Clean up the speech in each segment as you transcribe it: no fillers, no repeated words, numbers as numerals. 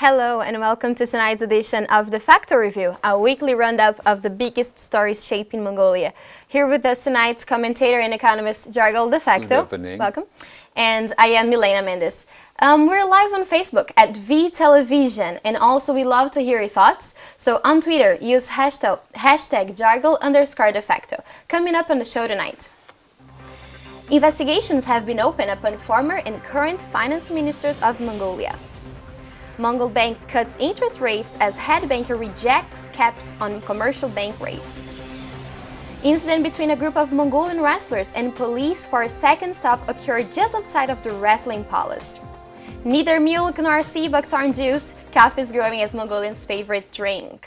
Hello and welcome to tonight's edition of Defacto Review, a weekly roundup of the biggest stories shaping Mongolia. Here with us tonight's commentator and economist Jargal Defacto. Good evening. Welcome. And I am Milena Mendes. We're live on Facebook at V Television, and also we love to hear your thoughts. So on Twitter, use hashtag Jargal_Defacto. Coming up on the show tonight. Investigations have been opened upon former and current finance ministers of Mongolia. Mongol bank cuts interest rates as head banker rejects caps on commercial bank rates. Incident between a group of Mongolian wrestlers and police for a second stop occurred just outside of the wrestling palace. Neither milk nor sea buckthorn juice, coffee is growing as Mongolians' favorite drink.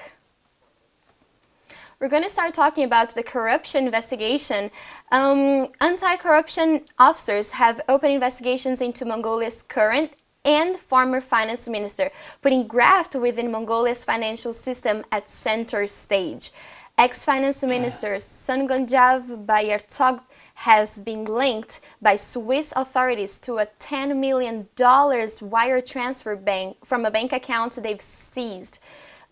We're going to start talking about the corruption investigation. Anti-corruption officers have opened investigations into Mongolia's current and former finance minister, putting graft within Mongolia's financial system at center stage. Ex-finance minister Sungonjav Bayartog has been linked by Swiss authorities to a $10 million wire transfer from a bank account they've seized.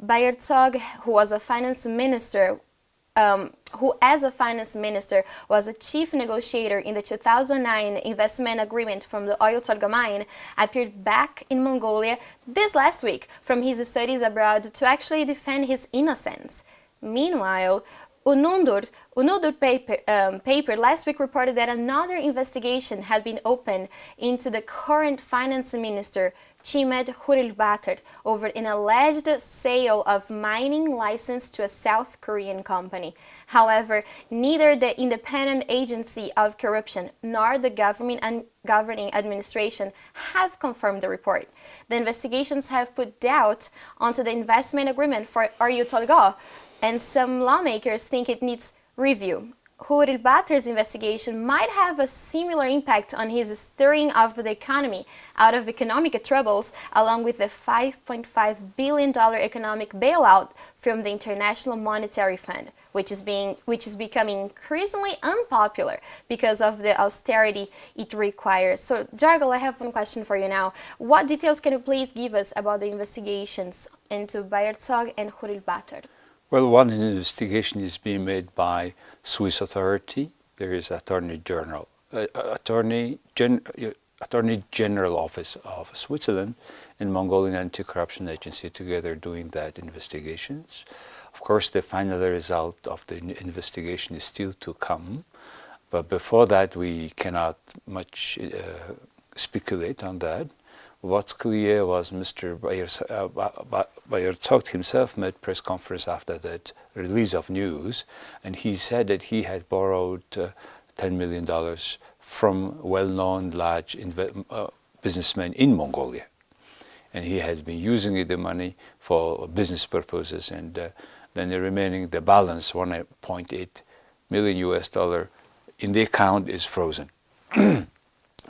Bayartog, who as a finance minister was a chief negotiator in the 2009 investment agreement from the oil Torga mine, appeared back in Mongolia this last week from his studies abroad to actually defend his innocence. Meanwhile, Unundur paper last week reported that another investigation had been opened into the current finance minister, Chimed Hurilbatar, over an alleged sale of mining license to a South Korean company. However, neither the Independent Agency of Corruption nor the governing administration have confirmed the report. The investigations have put doubt onto the investment agreement for Oyu Tolgoi, and some lawmakers think it needs review. Hurilbatar's investigation might have a similar impact on his steering of the economy out of economic troubles, along with the $5.5 billion economic bailout from the International Monetary Fund, which is becoming increasingly unpopular because of the austerity it requires. So, Jargal, I have one question for you now. What details can you please give us about the investigations into Bayartog and Hurilbatar? Well, one investigation is being made by Swiss authority. There is Attorney General Office of Switzerland and Mongolian Anti-Corruption Agency together doing that investigations. Of course, the final result of the investigation is still to come, but before that we cannot much speculate on that. What's clear was Mr. Bayartog himself made press conference after that release of news, and he said that he had borrowed $10 million from well-known large businessmen in Mongolia, and he has been using the money for business purposes, and then the balance, $1.8 million in the account, is frozen. And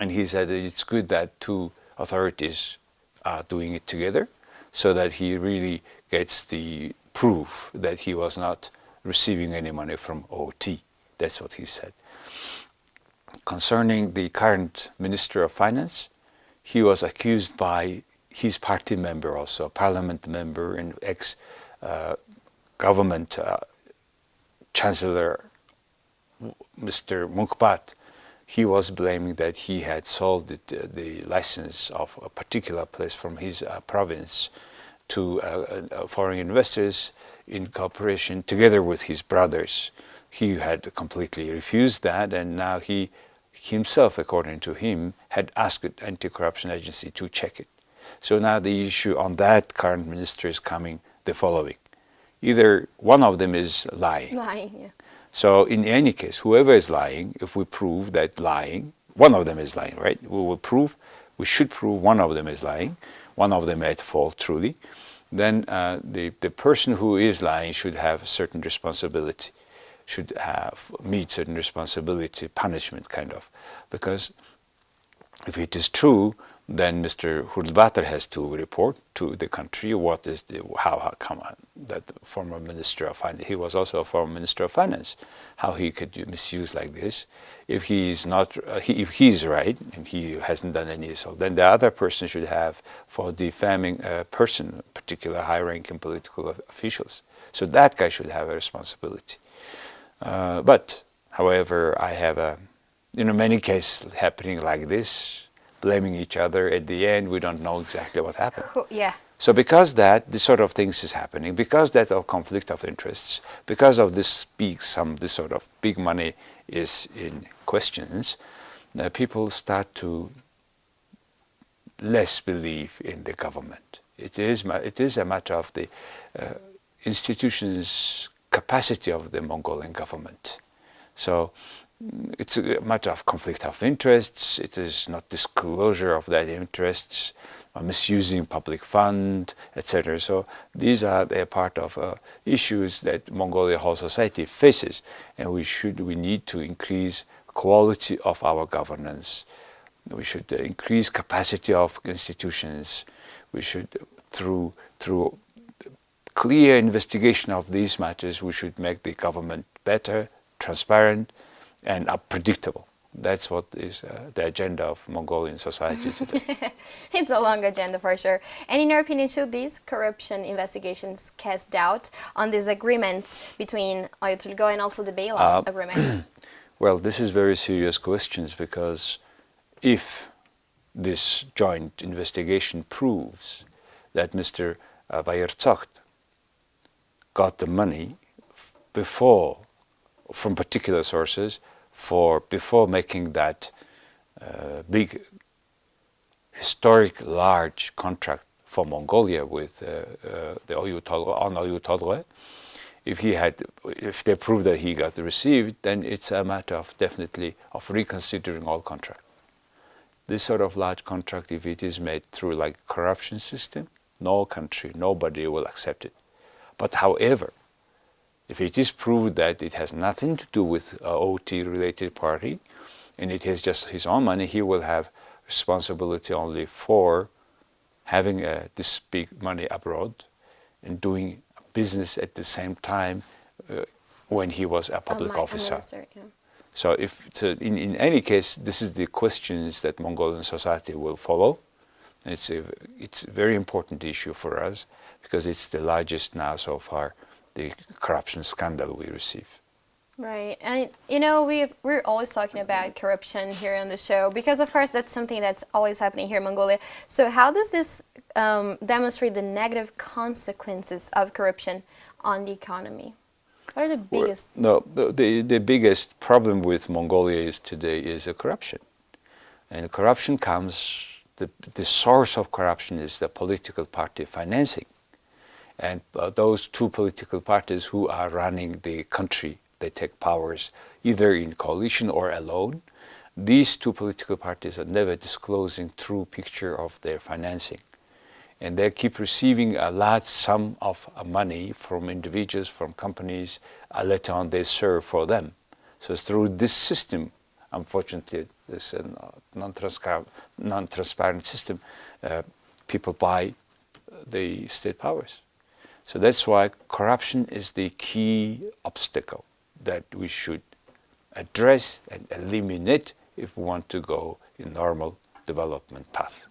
he said that it's good that two authorities are doing it together so that he really gets the proof that he was not receiving any money from OT. That's what he said. Concerning the current Minister of Finance, he was accused by his party member, also a parliament member and ex-government Chancellor, Mr. Mukbat. He was blaming that he had sold the license of a particular place from his province to foreign investors in cooperation together with his brothers. He had completely refused that, and now he himself, according to him, had asked the Anti-Corruption Agency to check it. So now the issue on that current minister is coming the following. Either one of them is lying. Yeah. So in any case, whoever is lying, if we prove that one of them is lying, right? We should prove one of them is lying, one of them at fault truly, then the person who is lying should have certain responsibility, should meet certain responsibility, punishment kind of. Because if it is true, then Mr. Hurlbater has to report to the country what is the how come that the former Minister of Finance, he was also a former Minister of Finance, how he could misuse like this. If he is not, if he is right and he hasn't done any assault, then the other person should have for defaming a person, particular high-ranking political officials. So that guy should have a responsibility. But, however, I have many cases happening like this, blaming each other. At the end, we don't know exactly what happened. Yeah. So because that, this sort of things is happening, because that of conflict of interests, because of this this sort of big money is in questions, people start to less believe in the government. It is a matter of the institutions' capacity of the Mongolian government. So it's a matter of conflict of interests. It is not disclosure of that interests, misusing public fund, etc. So these are a part of issues that Mongolia whole society faces, and we need to increase quality of our governance. We should increase capacity of institutions. We should through clear investigation of these matters, we should make the government better, transparent, and predictable. That's what is the agenda of Mongolian society today. It's a long agenda for sure. And in your opinion, should these corruption investigations cast doubt on these agreements between Ayatollah and also the bailout agreement? Well, this is very serious questions, because if this joint investigation proves that Mr. Bayerzogt got the money from particular sources before making that big historic large contract for Mongolia with the Oyu Tolgoi, if they prove that he got received, then it's a matter of definitely of reconsidering all contract. This sort of large contract, if it is made through like corruption system, no country, nobody will accept it. But however, if it is proved that it has nothing to do with OT-related party, and it is just his own money, he will have responsibility only for having this big money abroad and doing business at the same time when he was a public officer. Minister, yeah. So in any case, this is the questions that Mongolian society will follow. It's a very important issue for us, because it's the largest now so far, the corruption scandal we receive. Right, and we're always talking about corruption here on the show, because of course that's something that's always happening here in Mongolia. So how does this demonstrate the negative consequences of corruption on the economy? What are the biggest? The biggest problem with Mongolia today is corruption, and corruption comes. The source of corruption is the political party financing, and those two political parties who are running the country, they take powers either in coalition or alone. These two political parties are never disclosing true picture of their financing, and they keep receiving a large sum of money from individuals, from companies. Later on, they serve for them. So through this system, unfortunately, this non-transparent system, people buy the state powers. So that's why corruption is the key obstacle that we should address and eliminate if we want to go in normal development path.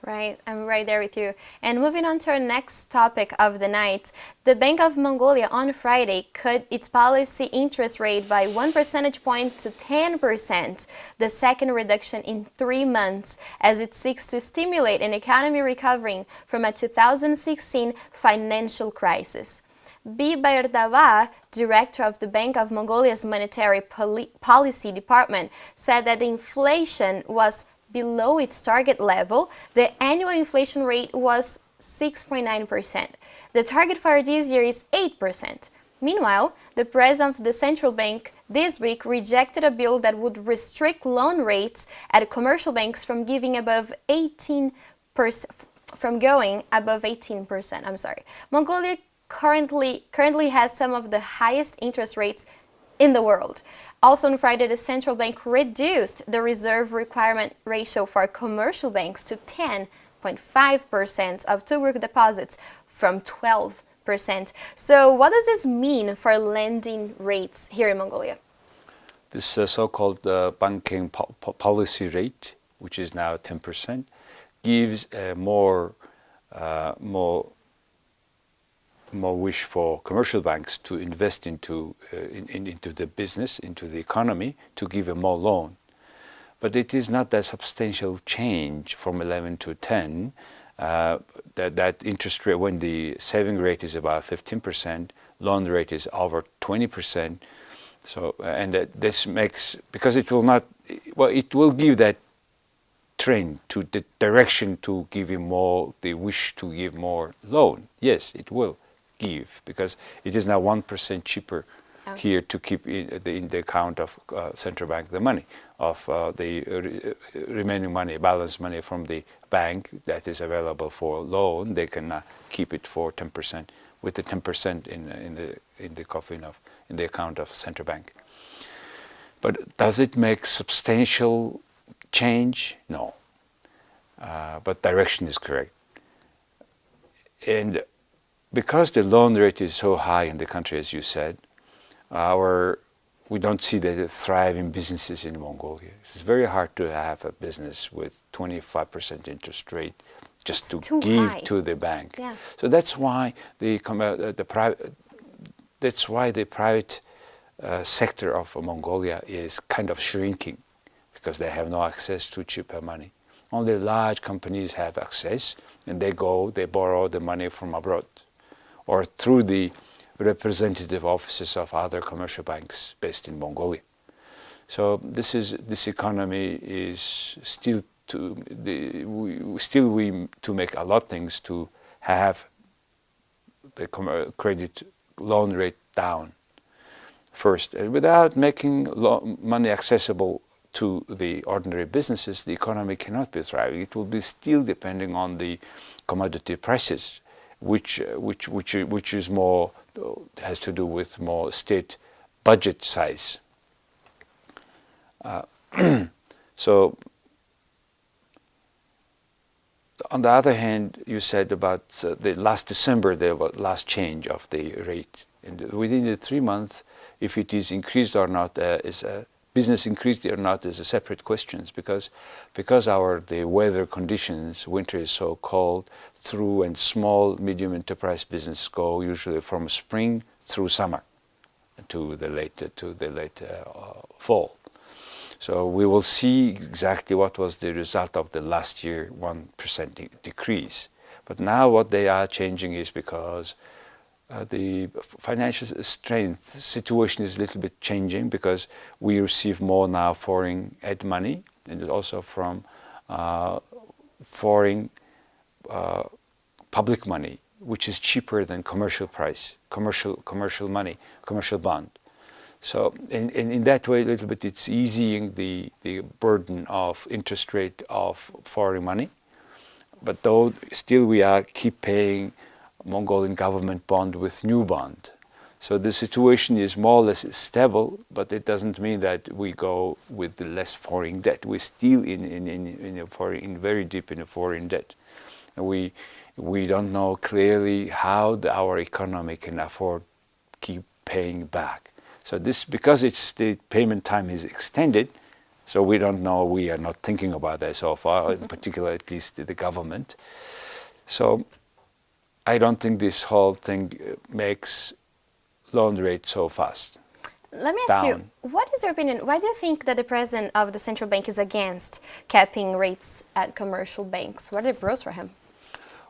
Right, I'm right there with you. And moving on to our next topic of the night, the Bank of Mongolia on Friday cut its policy interest rate by 1 percentage point to 10%, the second reduction in 3 months, as it seeks to stimulate an economy recovering from a 2016 financial crisis. B. Bayardava, director of the Bank of Mongolia's Monetary Policy Department, said that the inflation was below its target level. The annual inflation rate was 6.9%. The target for this year is 8%. Meanwhile, the president of the central bank this week rejected a bill that would restrict loan rates at commercial banks from going above 18%. Mongolia currently has some of the highest interest rates in the world. Also on Friday, the central bank reduced the reserve requirement ratio for commercial banks to 10.5% of two-week deposits from 12%. So what does this mean for lending rates here in Mongolia? This so-called banking policy rate, which is now 10%, gives more wish for commercial banks to invest into the business, into the economy, to give them more loan. But it is not a substantial change from 11 to 10. That interest rate, when the saving rate is about 15%, loan rate is over 20%. So, and this makes, because it will not, well, it will give that trend to the direction to give him more, the wish to give more loan. Yes, it will give, because it is now 1% cheaper here to keep in the account of central bank the money of the remaining money, balance money from the bank that is available for loan. They can keep it for 10%, with the 10% in the coffin of in the account of central bank. But does it make substantial change? No. But direction is correct. And because the loan rate is so high in the country, as you said, we don't see the thriving businesses in Mongolia. It's very hard to have a business with 25% interest rate just to give high to the bank. Yeah. So that's why the private sector of Mongolia is kind of shrinking, because they have no access to cheaper money. Only large companies have access, and they borrow the money from abroad or through the representative offices of other commercial banks based in Mongolia. So this economy is still to make a lot of things to have the credit loan rate down first, and without making money accessible to the ordinary businesses, the economy cannot be thriving. It will be still depending on the commodity prices, which is more, has to do with more state budget size. So on the other hand, you said about the last December, there was last change of the rate. And within the 3 months, if it is increased or not, business increased or not is a separate question, because the weather conditions, winter is so cold, through and small medium enterprise business go usually from spring through summer to the late fall. So we will see exactly what was the result of the last year 1% decrease. But now what they are changing is because the financial strength situation is a little bit changing, because we receive more now foreign aid money, and also from foreign public money, which is cheaper than commercial money, commercial bond. So in that way, a little bit, it's easing the burden of interest rate of foreign money. But though still we keep paying Mongolian government bond with new bond. So the situation is more or less stable, but it doesn't mean that we go with the less foreign debt. We're still very deep in a foreign debt. And we don't know clearly how our economy can afford keep paying back. So this, because the payment time is extended, so we don't know, we are not thinking about that so far, in particular at least the government. So I don't think this whole thing makes loan rate so fast. Let me ask you, what is your opinion? Why do you think that the president of the central bank is against capping rates at commercial banks? What are the pros for him?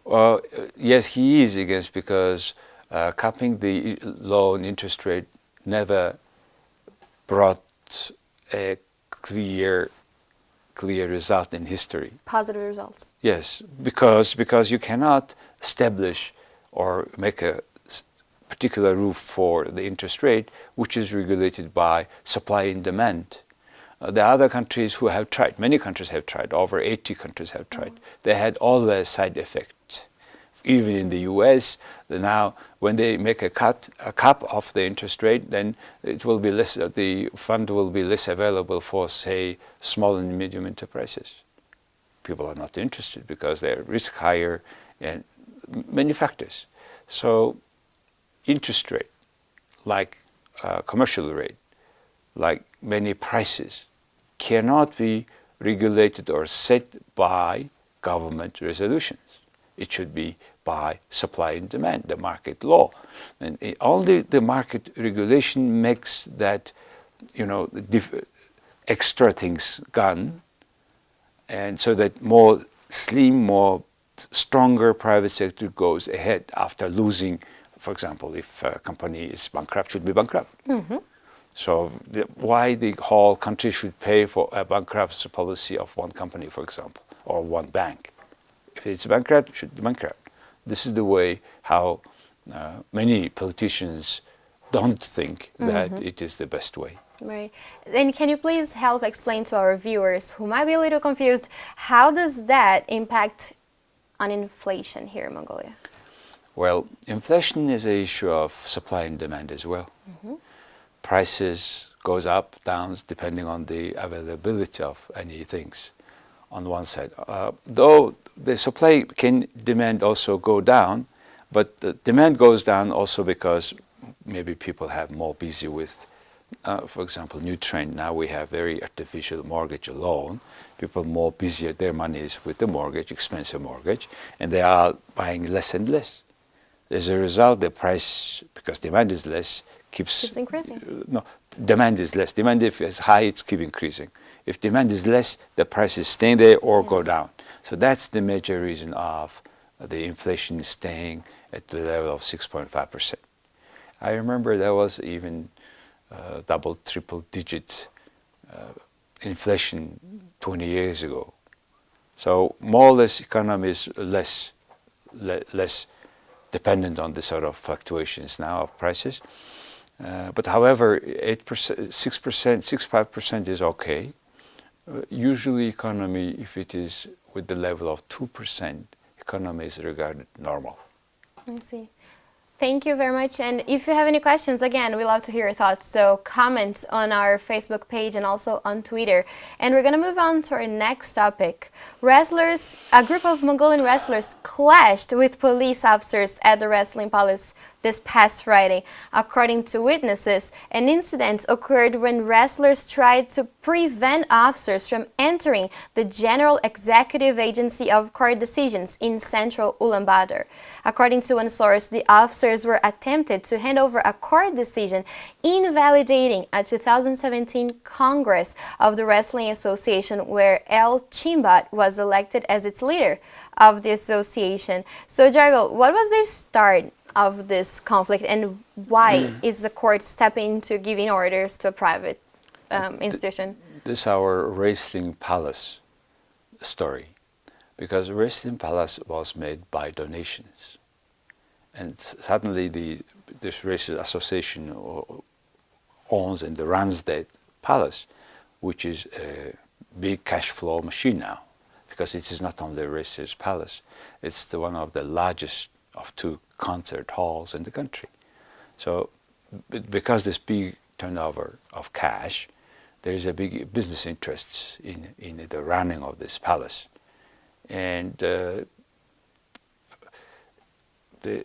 Well, yes, he is against, because capping the loan interest rate never brought a clear result in history. Positive results. Yes, because you cannot establish or make a particular roof for the interest rate, which is regulated by supply and demand. The other countries who have tried, many countries have tried, over 80 countries have tried, they had always side effects even in the U.S. now, when they make a cap of the interest rate, then it will be less. The fund will be less available for, say, small and medium enterprises. People are not interested because their risk higher, and many factors. So, interest rate, like commercial rate, like many prices, cannot be regulated or set by government resolutions. It should be by supply and demand, the market law. And only the market regulation makes that, extra things gone, and so that more slim, more stronger private sector goes ahead after losing. For example, if a company is bankrupt, should be bankrupt. Mm-hmm. So why the whole country should pay for a bankruptcy policy of one company, for example, or one bank? If it's bankrupt, it should be bankrupt. This is the way how many politicians don't think that it is the best way. Right. And can you please help explain to our viewers who might be a little confused, how does that impact on inflation here in Mongolia? Well, inflation is an issue of supply and demand as well. Mm-hmm. Prices goes up, down, depending on the availability of any things on one side. Though the supply can demand also go down, but the demand goes down also because maybe people have more busy with, for example, new trend. Now we have very artificial mortgage loan. People more busy, their money is with the mortgage, expensive mortgage, and they are buying less and less. As a result, the price, because demand is less, keeps increasing. No, demand is less. Demand, if it's high, it's keep increasing. If demand is less, the price is staying there or go down. So that's the major reason of the inflation staying at the level of 6.5%. I remember there was even double, triple digit inflation 20 years ago. So more or less economy is less dependent on the sort of fluctuations now of prices. But however, 8%, 6%, 6.5% is okay. Usually economy, if it is with the level of 2%, economy is regarded normal. I see. Thank you very much. And if you have any questions, again, we love to hear your thoughts. So comment on our Facebook page and also on Twitter. And we're going to move on to our next topic. A group of Mongolian wrestlers clashed with police officers at the wrestling palace this past Friday. According to witnesses, an incident occurred when wrestlers tried to prevent officers from entering the General Executive Agency of Court Decisions in central Ulaanbaatar. According to one source, the officers were attempted to hand over a court decision invalidating a 2017 Congress of the Wrestling Association where El Chimbat was elected as its leader of the association. So, Jargal, what was the start of this conflict, and why is the court stepping into giving orders to a private institution? This is our wrestling palace story, because wrestling palace was made by donations, and suddenly this wrestling association owns and runs that palace, which is a big cash flow machine now, because it is not only a wrestler's palace, it's one of the largest of two concert halls in the country. So because this big turnover of cash, there is a big business interest in the running of this palace. And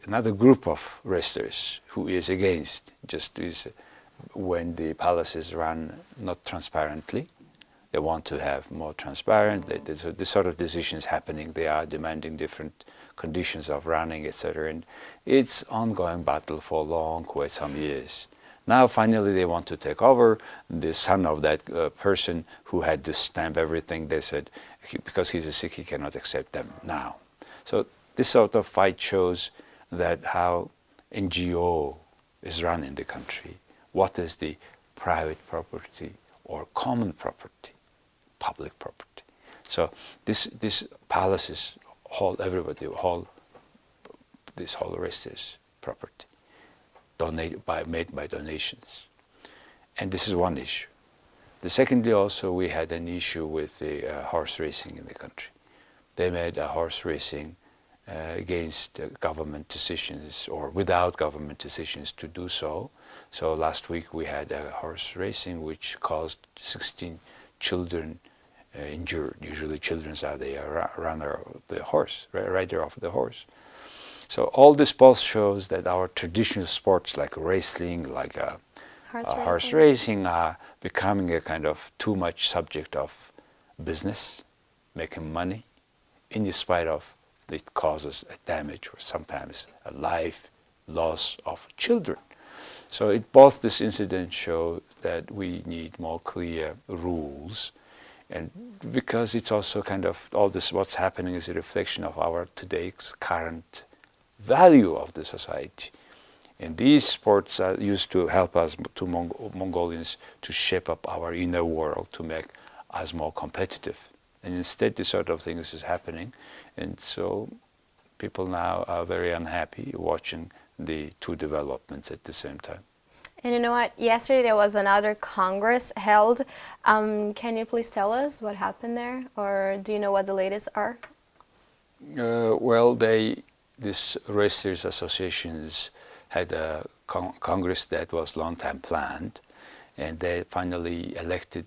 another group of wrestlers who is against just is when the palace is run not transparently. They want to have more transparent. There's this sort of decisions happening. They are demanding different conditions of running, etc. And it's ongoing battle for quite some years. Now finally they want to take over. The son of that person who had to stamp everything, they said, because he's a Sikh, he cannot accept them now. So this sort of fight shows that how NGO is run in the country. What is the private property or common property, public property? So this palaces hold everybody, this whole rest is property, made by donations. And this is one issue. The secondly, also we had an issue with the horse racing in the country. They made a horse racing against government decisions or without government decisions to do so. So last week we had a horse racing which caused 16 children injured. Usually children are the runner of the horse, rider of the horse. So all this both shows that our traditional sports like wrestling, like horse racing are becoming a kind of too much subject of business, making money, in spite of it causes a damage or sometimes a life loss of children. So both this incident show that we need more clear rules, and because it's also kind of all this what's happening is a reflection of our today's current value of the society. And these sports are used to help us, to Mongolians, to shape up our inner world, to make us more competitive. And instead this sort of things is happening. And so people now are very unhappy watching the two developments at the same time. And you know what? Yesterday there was another Congress held. Can you please tell us what happened there? Or do you know what the latest are? Well, these racers associations had a Congress that was long time planned, and they finally elected,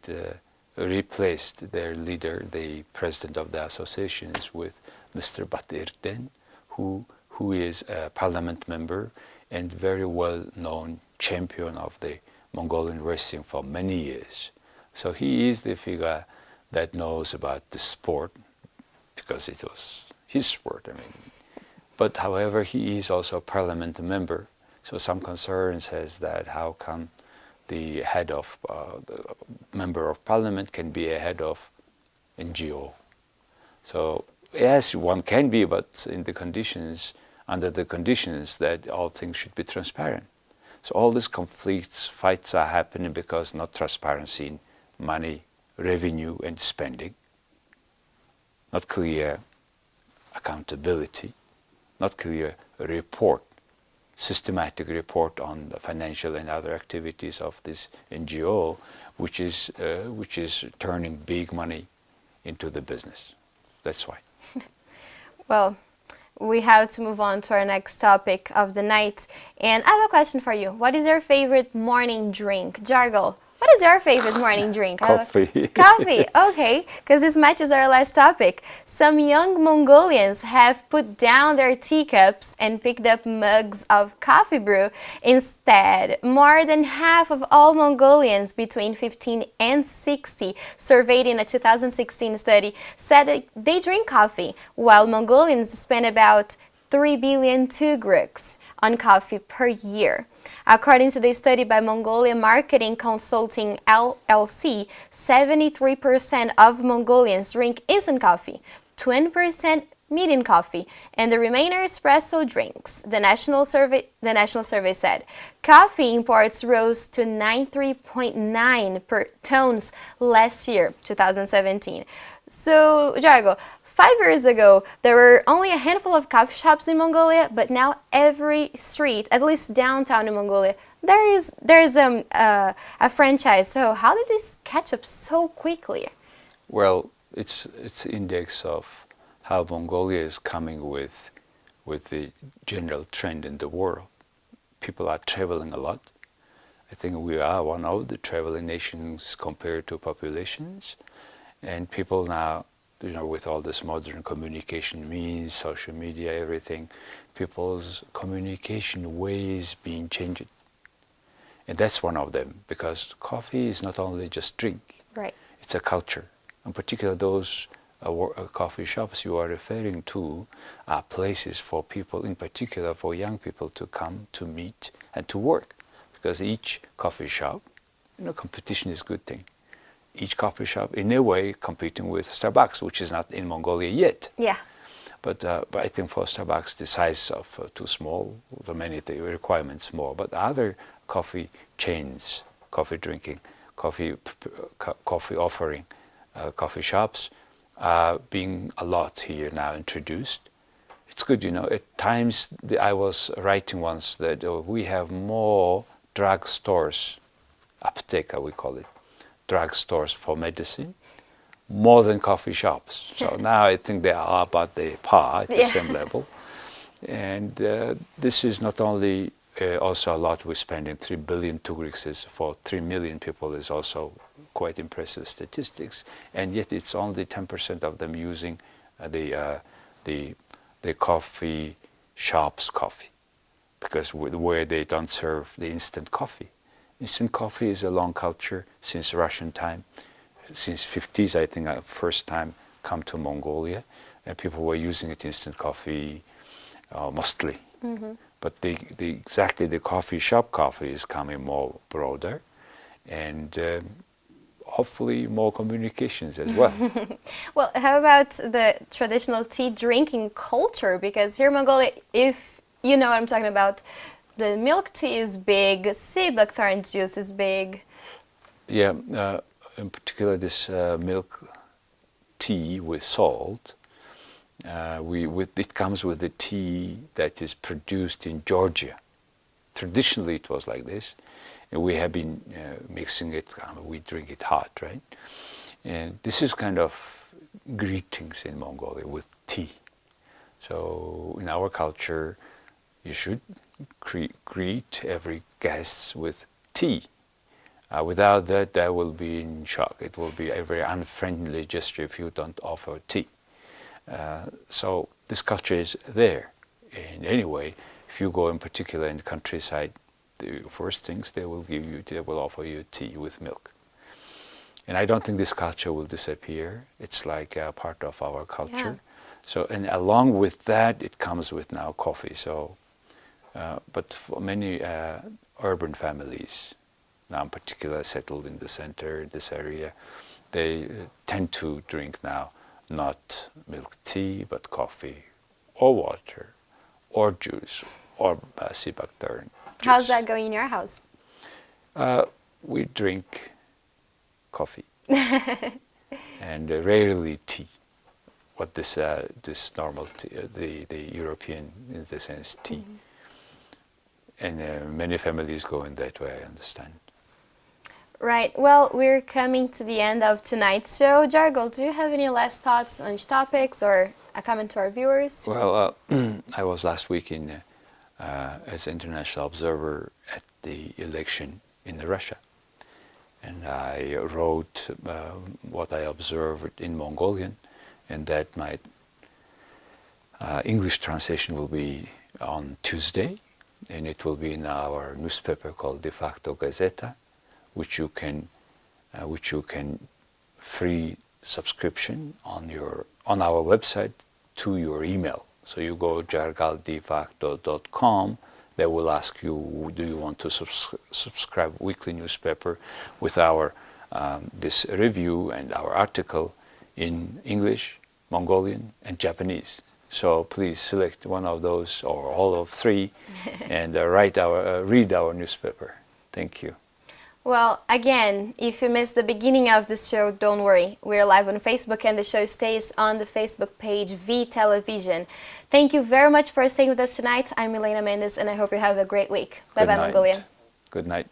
replaced their leader, the president of the associations, with Mr. Batirten, who is a parliament member and very well-known champion of the Mongolian racing for many years. So he is the figure that knows about the sport because it was his sport. I mean, but however, he is also a parliament member. So some concern says that how come the head of the member of parliament can be a head of NGO? So yes, one can be, but in the conditions, under the conditions that all things should be transparent. So all these conflicts, fights are happening because not transparency in money, revenue and spending, not clear accountability, not clear report, systematic report on the financial and other activities of this NGO, which is turning big money into the business. That's why. Well, we have to move on to our next topic of the night. And I have a question for you. What is your favorite morning drink? Jargol, what is your favorite morning drink? Coffee. Coffee, okay, because this matches our last topic. Some young Mongolians have put down their teacups and picked up mugs of coffee brew instead. More than half of all Mongolians between 15 and 60 surveyed in a 2016 study said that they drink coffee, while Mongolians spend about 3 billion tugruks on coffee per year. According to the study by Mongolia Marketing Consulting LLC, 73% of Mongolians drink instant coffee, 20% medium coffee, and the remainder espresso drinks. The national survey said coffee imports rose to 93.9 per tons last year, 2017. So, Jargo, 5 years ago, there were only a handful of coffee shops in Mongolia, but now every street, at least downtown in Mongolia, there's a franchise. So how did this catch up so quickly? Well, it's index of how Mongolia is coming with the general trend in the world. People are traveling a lot. I think we are one of the traveling nations compared to populations, and people now, you know, with all this modern communication means, social media, everything, people's communication ways being changed. And that's one of them, because coffee is not only just drink. Right. It's a culture. In particular, those coffee shops you are referring to are places for people, in particular for young people, to come, to meet, and to work. Because each coffee shop, you know, competition is a good thing. Each coffee shop, in a way, competing with Starbucks, which is not in Mongolia yet. Yeah. But I think for Starbucks, the size of too small, for many the requirements more. But other coffee chains, coffee drinking, coffee offering, coffee shops are being a lot here now introduced. It's good, you know. At times, I was writing once that we have more drug stores, apteka we call it, drug stores for medicine, more than coffee shops. So now I think they are about the par at the same level. And this is not only also a lot we're spending. 3 billion tugriks for 3 million people is also quite impressive statistics. And yet it's only 10% of them using the coffee shops coffee, because where they don't serve the instant coffee. Instant coffee is a long culture since Russian time. Since 50s, I think, first time come to Mongolia, and people were using it instant coffee mostly. But exactly the coffee shop coffee is coming more broader, and hopefully more communications as well. Well, how about the traditional tea drinking culture? Because here in Mongolia, if you know what I'm talking about, the milk tea is big, sea buckthorn juice is big. Yeah, in particular this milk tea with salt. It comes with the tea that is produced in Georgia. Traditionally, it was like this. And we have been mixing it. We drink it hot, right? And this is kind of greetings in Mongolia with tea. So in our culture, you should greet every guest with tea. Without that, they will be in shock. It will be a very unfriendly gesture if you don't offer tea. So this culture is there. And anyway, if you go in particular in the countryside, the first things they will offer you tea with milk. And I don't think this culture will disappear. It's like a part of our culture. Yeah. So, and along with that, it comes with now coffee. So, but for many urban families, now in particular settled in the center, this area, they tend to drink now not milk tea, but coffee or water or juice or sea buckthorn juice. How's that going in your house? We drink coffee and rarely tea. What this normal tea, the European, in the sense, tea. And many families go in that way, I understand. Right. Well, we're coming to the end of tonight's show. Jargol, do you have any last thoughts on each topics or a comment to our viewers? Well, I was last week as international observer at the election in Russia. And I wrote what I observed in Mongolian, and that my English translation will be on Tuesday, and it will be in our newspaper called Defacto Gazeta, which you can free subscription on our website to your email. So you go jargaldefacto.com. They will ask you, do you want to subscribe weekly newspaper with our this review and our article in English, Mongolian, and Japanese. So please select one of those or all of three and read our newspaper. Thank you. Well, again, if you missed the beginning of the show, don't worry. We're live on Facebook and the show stays on the Facebook page V Television. Thank you very much for staying with us tonight. I'm Milena Mendes and I hope you have a great week. Bye-bye, Mongolia. Good night.